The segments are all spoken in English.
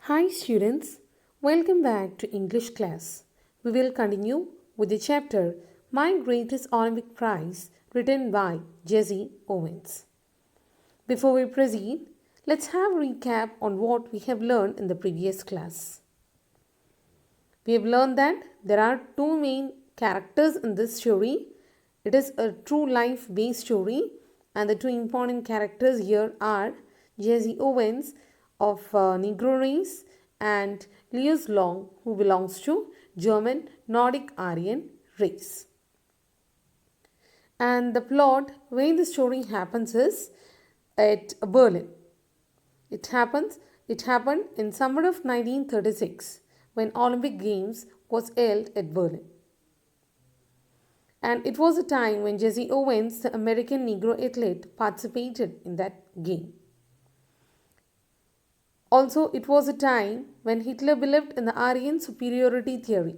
Hi students, welcome back to English class. We will continue with the chapter My Greatest Olympic Prize written by Jesse Owens. Before we proceed, let's have a recap on what we have learned in the previous class. We have learned that there are two main characters in this story. It is a true life based story, and the two important characters here are Jesse Owens of Negro race and Lewis Long, who belongs to German Nordic Aryan race. And the plot where the story happens is at Berlin. It happened in summer of 1936 when Olympic Games was held at Berlin. And it was a time when Jesse Owens, the American Negro athlete, participated in that game. Also, it was a time when Hitler believed in the Aryan superiority theory.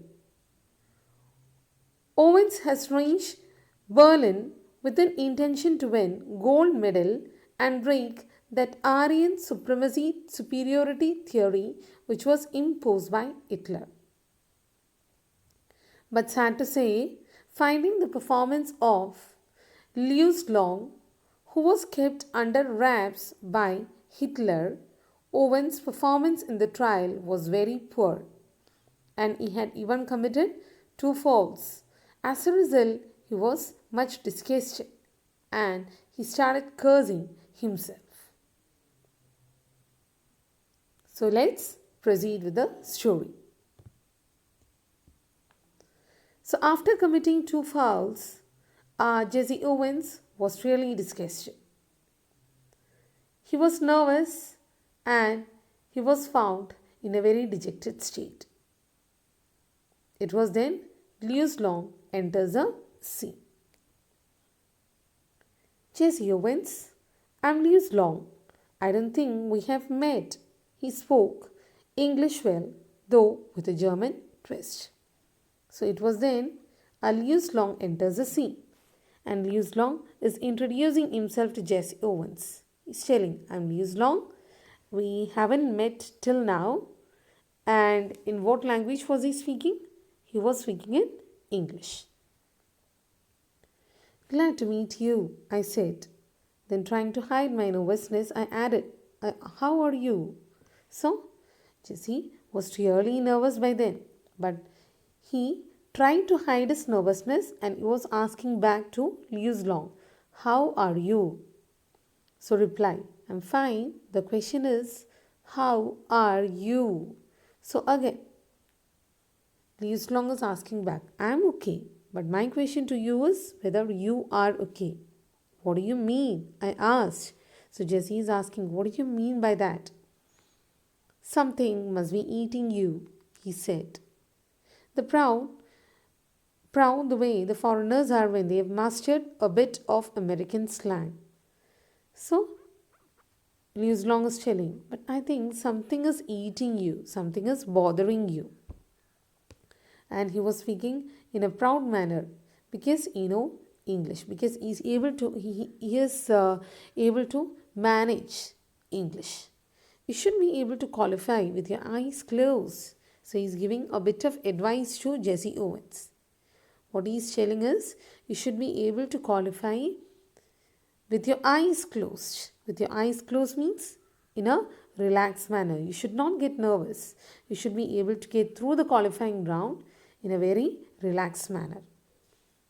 Owens has reached Berlin with an intention to win gold medal and break that Aryan superiority theory which was imposed by Hitler. But sad to say, finding the performance of Lewis Long, who was kept under wraps by Hitler, Owens' performance in the trial was very poor, and he had even committed two faults. As a result, he was much disgusted and he started cursing himself. So let's proceed with the story. So after committing two fouls, Jesse Owens was really disgusted. He was nervous and he was found in a very dejected state. It was then Lewis Long enters the scene. Jesse Owens, I'm Lewis Long. I don't think we have met. He spoke English well, though with a German twist. So it was then Lewis Long enters the scene. And Lewis Long is introducing himself to Jesse Owens. He's telling, I'm Lewis Long. We haven't met till now. And in what language was he speaking? He was speaking in English. Glad to meet you, I said. Then trying to hide my nervousness, I added, how are you? So, Jesse was really nervous by then. But he tried to hide his nervousness and he was asking back to Lewis Long, how are you? So reply, I'm fine. The question is, how are you? So again, Lewis Long is asking back, I'm okay. But my question to you is whether you are okay. What do you mean? I asked. So Jesse is asking, what do you mean by that? Something must be eating you, he said. The proud the way the foreigners are when they have mastered a bit of American slang. So, Lewis Long is telling, but I think something is eating you, something is bothering you. And he was speaking in a proud manner because English, because he is able to manage English. You should be able to qualify with your eyes closed. So he's giving a bit of advice to Jesse Owens. What he's telling is, you should be able to qualify with your eyes closed. With your eyes closed means in a relaxed manner. You should not get nervous. You should be able to get through the qualifying round in a very relaxed manner.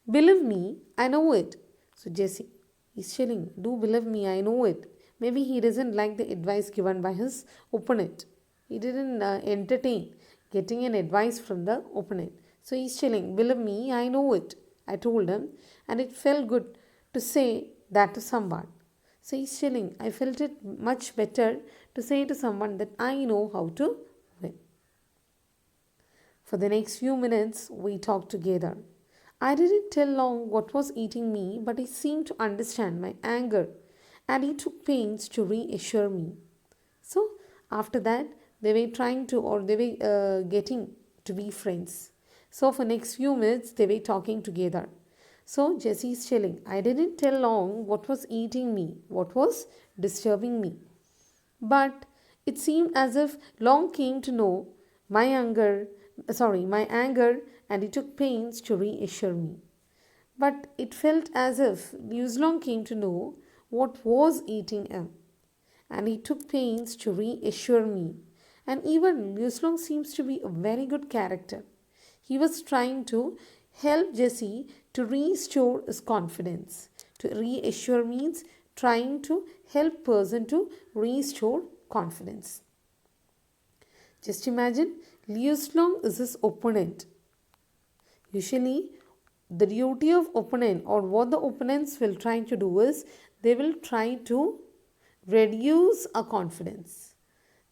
Believe me, I know it. So Jesse is telling, do believe me, I know it. Maybe he doesn't like the advice given by his opponent. He didn't entertain getting an advice from the opponent. So he's telling, believe me, I know it. I told him, and it felt good to say that to someone. So he's telling, I felt it much better to say to someone that I know how to win. For the next few minutes, we talked together. I didn't tell Long what was eating me, but he seemed to understand my anger, and he took pains to reassure me. So after that, they were getting to be friends. So for next few minutes, they were talking together. So Jesse is telling, I didn't tell Long what was eating me, what was disturbing me. But It seemed as if Long came to know my anger, and he took pains to reassure me. But it felt as if Long came to know what was eating him, and he took pains to reassure me. And even Long seems to be a very good character. He was trying to help Jesse to restore his confidence. To reassure means trying to help person to restore confidence. Just imagine Long is his opponent. Usually, the duty of opponent or what the opponents will try to do is they will try to reduce our confidence.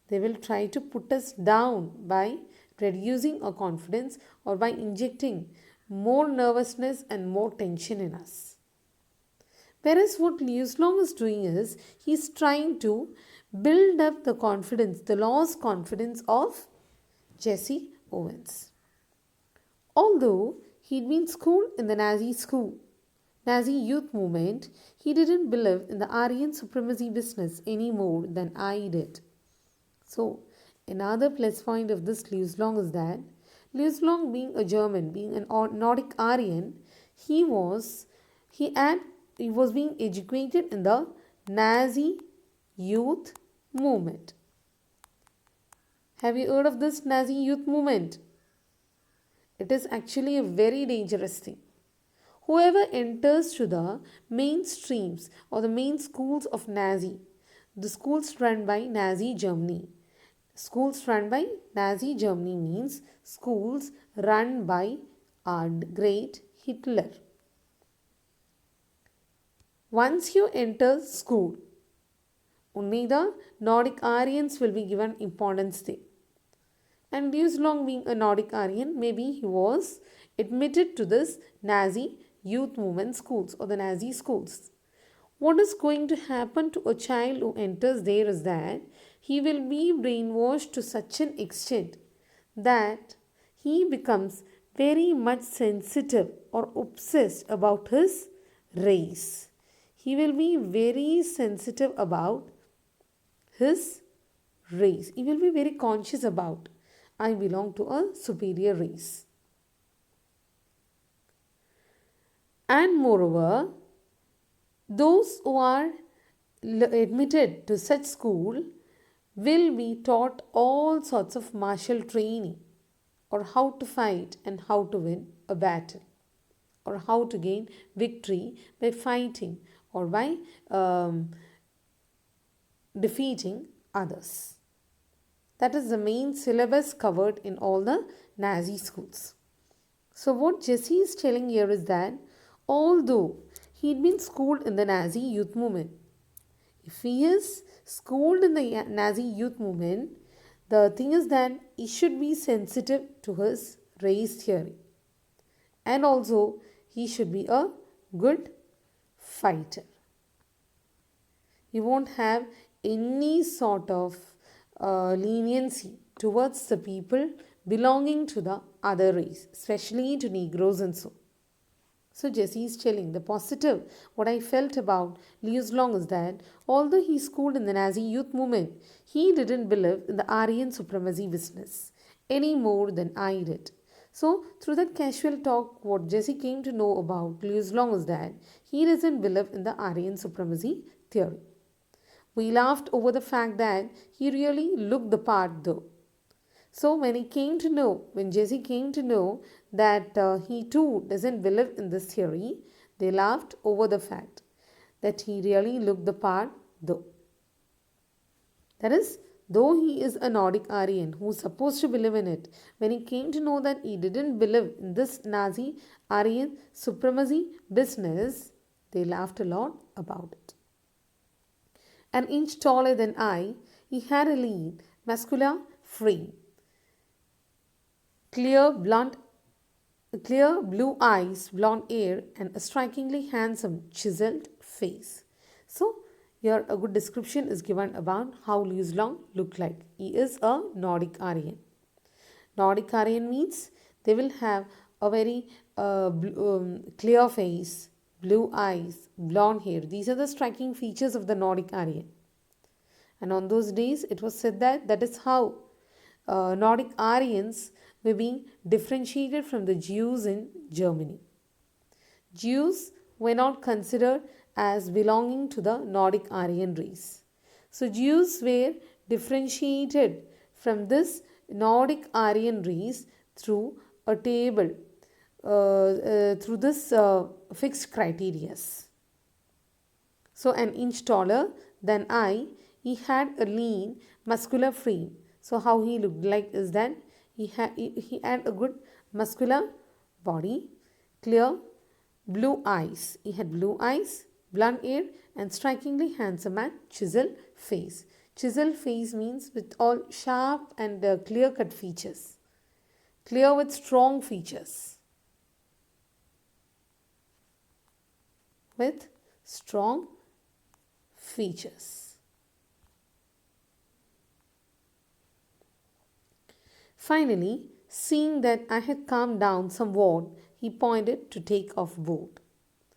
They will try to put us down by reducing our confidence or by injecting more nervousness and more tension in us. Whereas what Long is doing is he is trying to build up the confidence, the lost confidence of Jesse Owens. Although he'd been schooled in the Nazi youth movement, he didn't believe in the Aryan supremacy business any more than I did. So, another plus point of this Long is that Long, being a German, being an Nordic Aryan, he was being educated in the Nazi youth movement. Have you heard of this Nazi youth movement? It is actually a very dangerous thing. Whoever enters to the mainstreams or the main schools of the schools run by Nazi Germany. Schools run by Nazi Germany means schools run by our great Hitler. Once you enter school, only the Nordic Aryans will be given importance there. And Long being a Nordic Aryan, maybe he was admitted to this Nazi youth movement schools or the Nazi schools. What is going to happen to a child who enters there is that he will be brainwashed to such an extent that he becomes very much sensitive or obsessed about his race. He will be very sensitive about his race. He will be very conscious about, I belong to a superior race. And moreover, those who are admitted to such school will be taught all sorts of martial training or how to fight and how to win a battle or how to gain victory by fighting or by defeating others. That is the main syllabus covered in all the Nazi schools. So what Jesse is telling here is that although he'd been schooled in the Nazi youth movement, if he is schooled in the Nazi youth movement, the thing is that he should be sensitive to his race theory. And also he should be a good fighter. He won't have any sort of leniency towards the people belonging to the other race, especially to Negroes and so. So Jesse is telling the positive, what I felt about Long is that although he schooled in the Nazi youth movement, he didn't believe in the Aryan supremacy business any more than I did. So through that casual talk, what Jesse came to know about Long is that he doesn't believe in the Aryan supremacy theory. We laughed over the fact that he really looked the part though. So when Jesse came to know that he too doesn't believe in this theory, they laughed over the fact that he really looked the part though. That is, though he is a Nordic Aryan who is supposed to believe in it, when he came to know that he didn't believe in this Nazi Aryan supremacy business, they laughed a lot about it. An inch taller than I, he had a lean, muscular frame, clear blue eyes, blonde hair, and a strikingly handsome, chiseled face. So, here a good description is given about how Long looked like. He is a Nordic Aryan. Nordic Aryan means they will have a very clear face, blue eyes, blonde hair. These are the striking features of the Nordic Aryan. And on those days, it was said that that is how Nordic Aryans were being differentiated from the Jews in Germany. Jews were not considered as belonging to the Nordic Aryan race. So, Jews were differentiated from this Nordic Aryan race through a table, through this fixed criteria. So, an inch taller than I, he had a lean, muscular frame. So, how he looked like is that he had a good muscular body, clear blue eyes. He had blue eyes, blonde hair, and strikingly handsome and chiseled face. Chiseled face means with all sharp and clear cut features, clear with strong features, with strong features. Finally, seeing that I had calmed down somewhat, he pointed to take off board.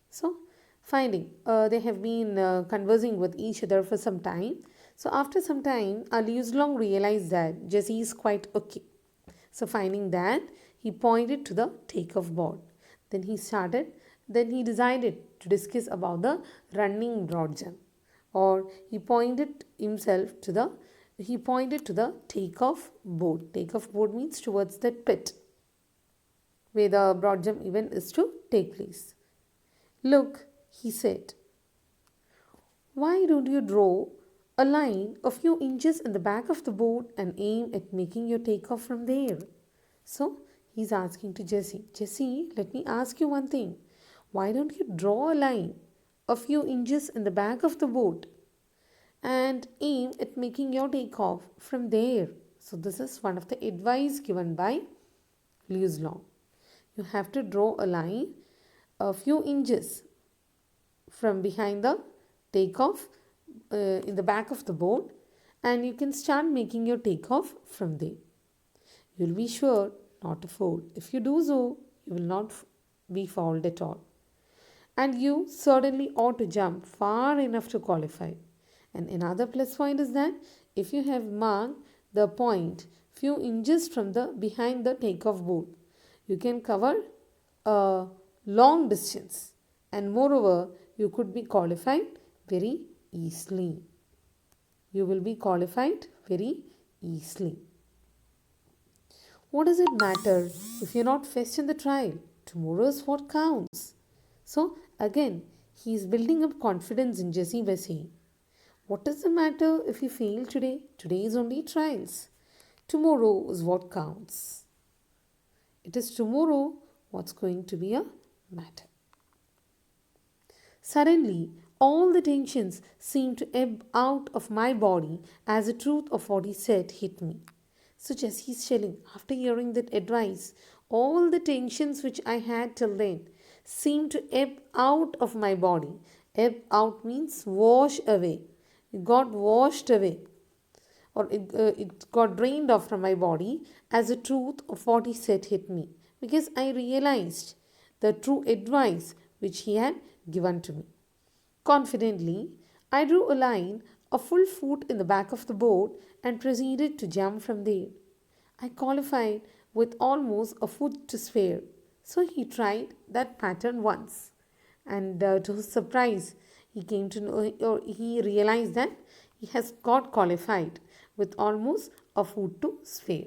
So, finding they have been conversing with each other for some time. So, after some time, Long realized that Jessie is quite okay. So, finding that, he pointed to the takeoff board. Then he decided to discuss about the running broad jump. Or he pointed to the takeoff board. Takeoff board means towards that pit where the broad jump event is to take place. Look, he said, why don't you draw a line a few inches in the back of the board and aim at making your takeoff from there? So he's asking to Jessie, let me ask you one thing. Why don't you draw a line a few inches in the back of the board and aim at making your takeoff from there? So this is one of the advice given by Long. You have to draw a line a few inches from behind the takeoff in the back of the board, and you can start making your takeoff from there. You will be sure not to fall. If you do so, you will not be fouled at all. And you certainly ought to jump far enough to qualify. And another plus point is that if you have marked the point few inches from the behind the takeoff board, you can cover a long distance, and moreover you could be qualified very easily. You will be qualified very easily. What does it matter if you're not first in the trial? Tomorrow is what counts. So again, he is building up confidence in Jessie by saying, what does it matter if you fail today? Today is only trials. Tomorrow is what counts. It is tomorrow what's going to be a matter. Suddenly, all the tensions seemed to ebb out of my body as the truth of what he said hit me. So Jessie is telling, after hearing that advice, all the tensions which I had till then seemed to ebb out of my body. Ebb out means wash away. It got washed away, or it got drained off from my body as the truth of what he said hit me, because I realized the true advice which he had given to me. Confidently, I drew a line a full foot in the back of the board and proceeded to jump from there. I qualified with almost a foot to spare. So he tried that pattern once, and to his surprise, he came to know, or he realized that he has got qualified with almost a foot to spare.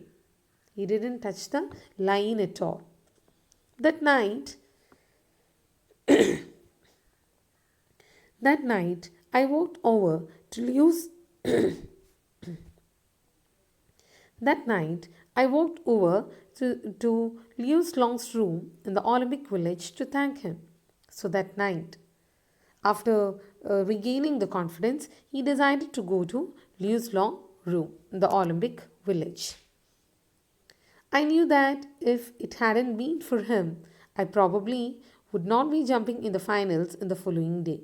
He didn't touch the line at all. That night, I walked over to Lewis. That night, I walked over to Lewis Long's room in the Olympic Village to thank him. So that night, after regaining the confidence, he decided to go to Lewis Long room in the Olympic Village. I knew that if it hadn't been for him, I probably would not be jumping in the finals in the following day.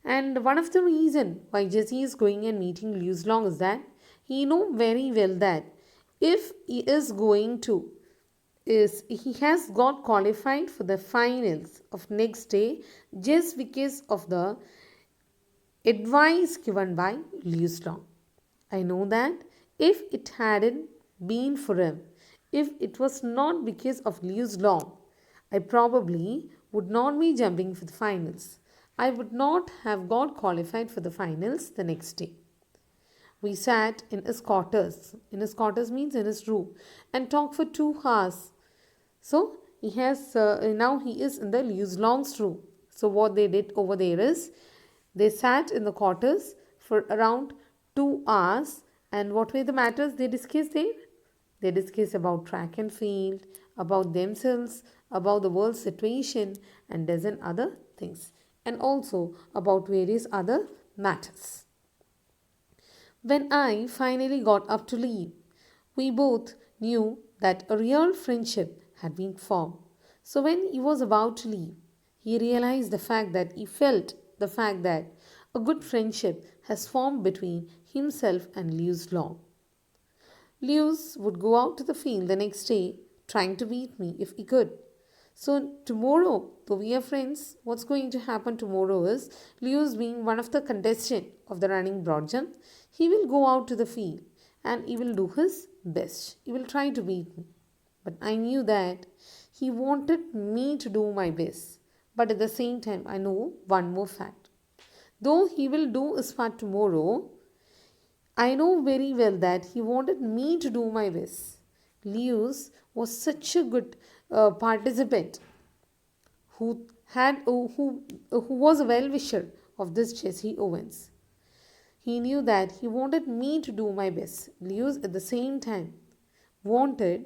And one of the reasons why Jessie is going and meeting Lewis Long is that he knows very well that if he is going to, he has got qualified for the finals of next day just because of the advice given by Lewis Long. I know that if it hadn't been for him, if it was not because of Liu's Long, I probably would not be jumping for the finals. I would not have got qualified for the finals the next day. We sat in his quarters means in his room, and talked for 2 hours. So now he is in the Liu's Long's room. So what they did over there is they sat in the quarters for around 2 hours, and what were the matters they discussed there? They discussed about track and field, about themselves, about the world situation, and dozen other things, and also about various other matters. When I finally got up to leave, we both knew that a real friendship had been formed. So when he was about to leave, he realized he felt the fact that a good friendship has formed between himself and Lewis Long. Lewis would go out to the field the next day trying to beat me if he could. So tomorrow, though we are friends, what's going to happen tomorrow is Lewis being one of the contestants of the running broad jump, he will go out to the field and he will do his best. He will try to beat me. But I knew that he wanted me to do my best. But at the same time, I know one more fact. Though he will do his part tomorrow, I know very well that he wanted me to do my best. Lewis was such a good participant who was a well-wisher of this Jesse Owens. He knew that he wanted me to do my best. Lewis at the same time wanted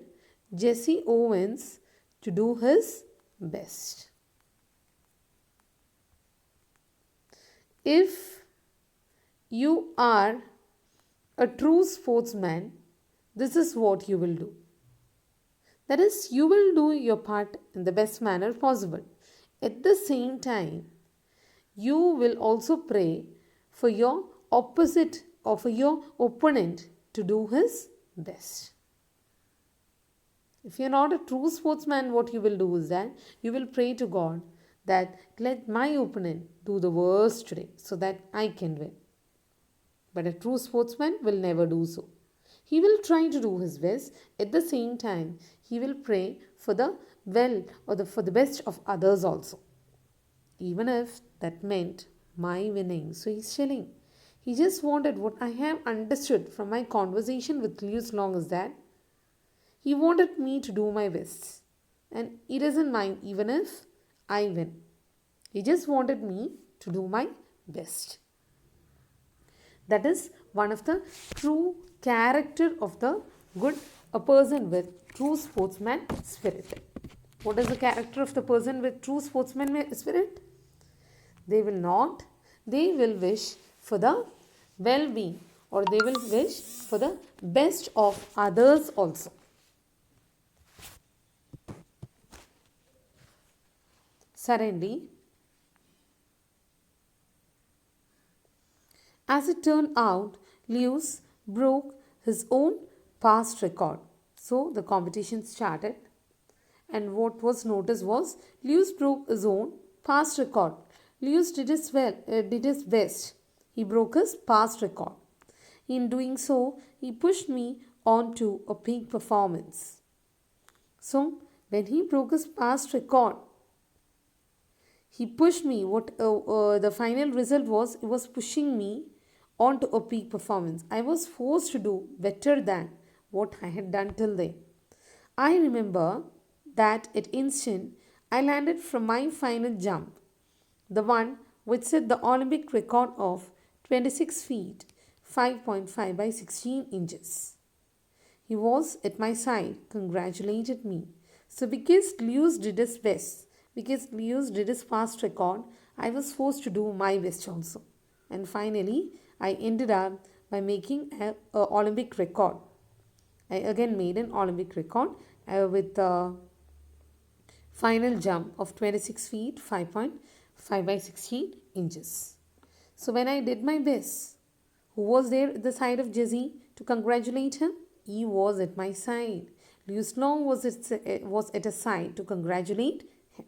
Jesse Owens to do his best. If you are a true sportsman, this is what you will do. That is, you will do your part in the best manner possible. At the same time, you will also pray for your opposite or for your opponent to do his best. If you are not a true sportsman, what you will do is that you will pray to God that let my opponent do the worst today so that I can win. But a true sportsman will never do so. He will try to do his best. At the same time, he will pray for the for the best of others also. Even if that meant my winning. So he's chilling. He just wanted what I have understood from my conversation with Lewis Long is that he wanted me to do my best. And he doesn't mind even if I win. He just wanted me to do my best. That is one of the true character of the good, a person with true sportsman spirit. What is the character of the person with true sportsman spirit? They will wish for the well-being, or they will wish for the best of others also. Suddenly, as it turned out, Lewis broke his own past record. So the competition started, and what was noticed was Lewis broke his own past record. Lewis did his best. He broke his past record. In doing so, he pushed me on to a peak performance. So when he broke his past record, he pushed me. The final result was, he was pushing me onto a peak performance. I was forced to do better than what I had done till then. I remember that at instant I landed from my final jump, the one which set the Olympic record of 26 feet 5.5 by 16 inches. He was at my side, congratulated me. So because Lewis did his best, because Lewis did his past record, I was forced to do my best also. And finally, I ended up by making an Olympic record. I again made an Olympic record with a final jump of 26 feet 5.5 by 16 inches. So when I did my best, who was there at the side of Jesse to congratulate him? He was at my side. Lewis Long was at his side to congratulate him.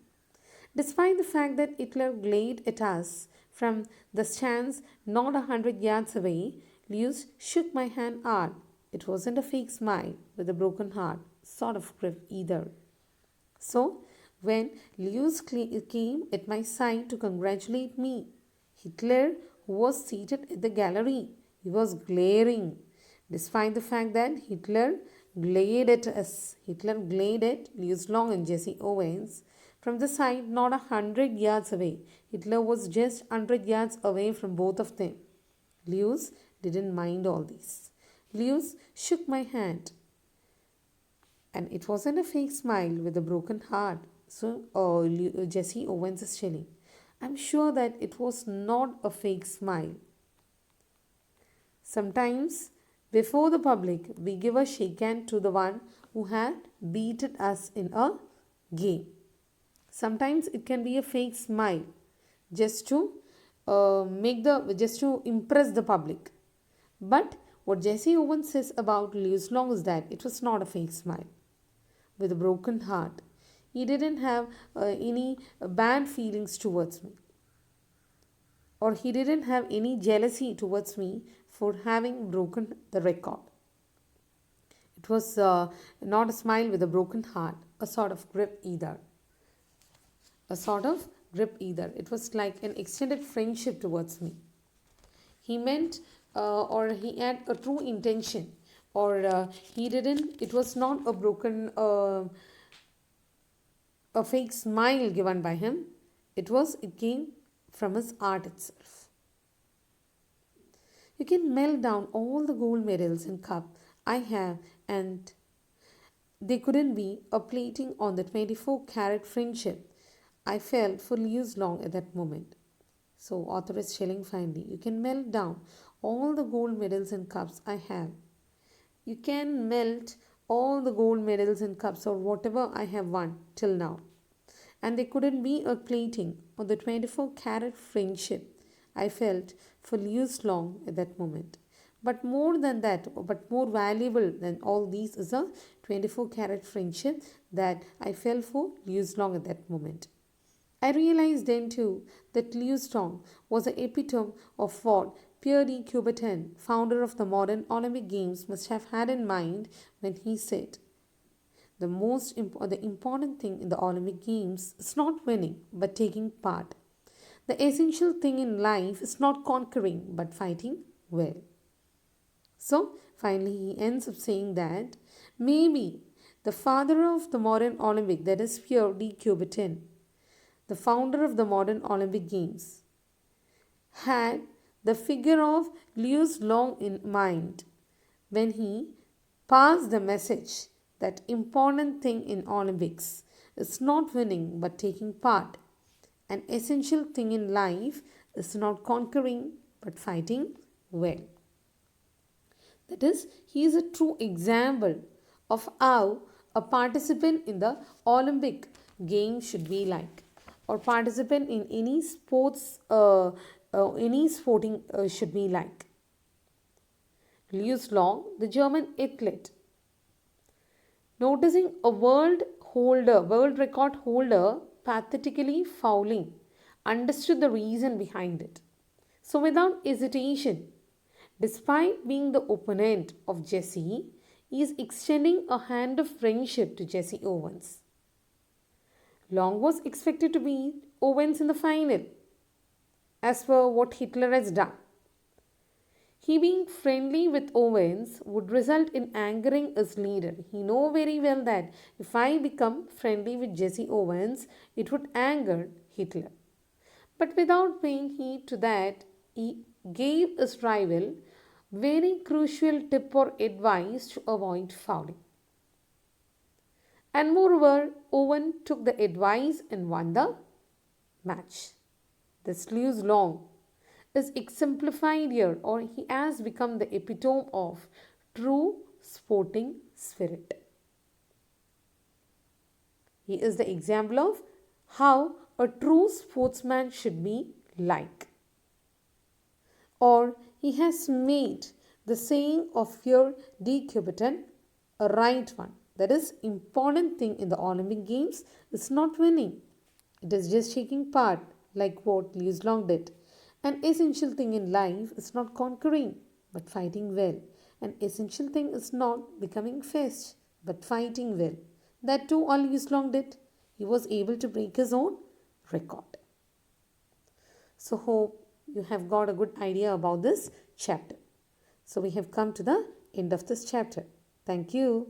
Despite the fact that Hitler glared at us from the stands not 100 yards away, Lewis shook my hand hard. It wasn't a fake smile with a broken heart, sort of grip either. So, when Lewis came at my side to congratulate me, Hitler, who was seated at the gallery, he was glaring. Despite the fact that Hitler glared at us, Hitler glared at Lewis Long and Jesse Owens from the side, not 100 yards away. Hitler was just 100 yards away from both of them. Lewis didn't mind all this. Lewis shook my hand, and it wasn't a fake smile with a broken heart. So, Jesse Owens is chilling. I'm sure that it was not a fake smile. Sometimes, before the public, we give a shake hand to the one who had beaten us in a game. Sometimes it can be a fake smile, just to just to impress the public. But what Jesse Owens says about Lewis Long is that it was not a fake smile with a broken heart. He didn't have any bad feelings towards me, or he didn't have any jealousy towards me for having broken the record. It was not a smile with a broken heart, a sort of grip either. A sort of grip either. It was like an extended friendship towards me. He meant or he had a true intention, or he didn't, it was not a broken, a fake smile given by him. It came from his art itself. You can melt down all the gold medals and cup I have, and they couldn't be a plating on the 24-carat friendship I felt for Lewis Long at that moment. So, author is telling finally, you can melt down all the gold medals and cups I have. You can melt all the gold medals and cups or whatever I have won till now. And there couldn't be a plating on the 24-carat friendship I felt for Lewis Long at that moment. But more than that, but more valuable than all these is a 24-carat friendship that I felt for Lewis Long at that moment. I realized then too that Lewis Long was the epitome of what Pierre de Coubertin, founder of the modern Olympic Games, must have had in mind when he said, the important thing in the Olympic Games is not winning but taking part. The essential thing in life is not conquering but fighting well. So, finally, he ends up saying that maybe the father of the modern Olympic, that is Pierre de Coubertin, the founder of the modern Olympic Games, had the figure of Lewis Long in mind when he passed the message that important thing in Olympics is not winning but taking part. An essential thing in life is not conquering but fighting well. That is, he is a true example of how a participant in the Olympic game should be like, or participant in any sporting should be like. Lewis Long, the German athlete, noticing a world record holder pathetically fouling, understood the reason behind it. So without hesitation, despite being the opponent of Jesse, he is extending a hand of friendship to Jesse Owens. Long was expected to beat Owens in the final, as per what Hitler has done. He being friendly with Owens would result in angering his leader. He knew very well that if I become friendly with Jesse Owens, it would anger Hitler. But without paying heed to that, he gave his rival very crucial tip or advice to avoid fouling. And moreover, Owen took the advice and won the match. This Lewis Long is exemplified here, or he has become the epitome of true sporting spirit. He is the example of how a true sportsman should be like. Or he has made the saying of Pierre de Coubertin a right one. That is, important thing in the Olympic Games is not winning. It is just taking part, like what Lewis Long did. An essential thing in life is not conquering, but fighting well. An essential thing is not becoming fast, but fighting well. That too all Long did. He was able to break his own record. So hope you have got a good idea about this chapter. So we have come to the end of this chapter. Thank you.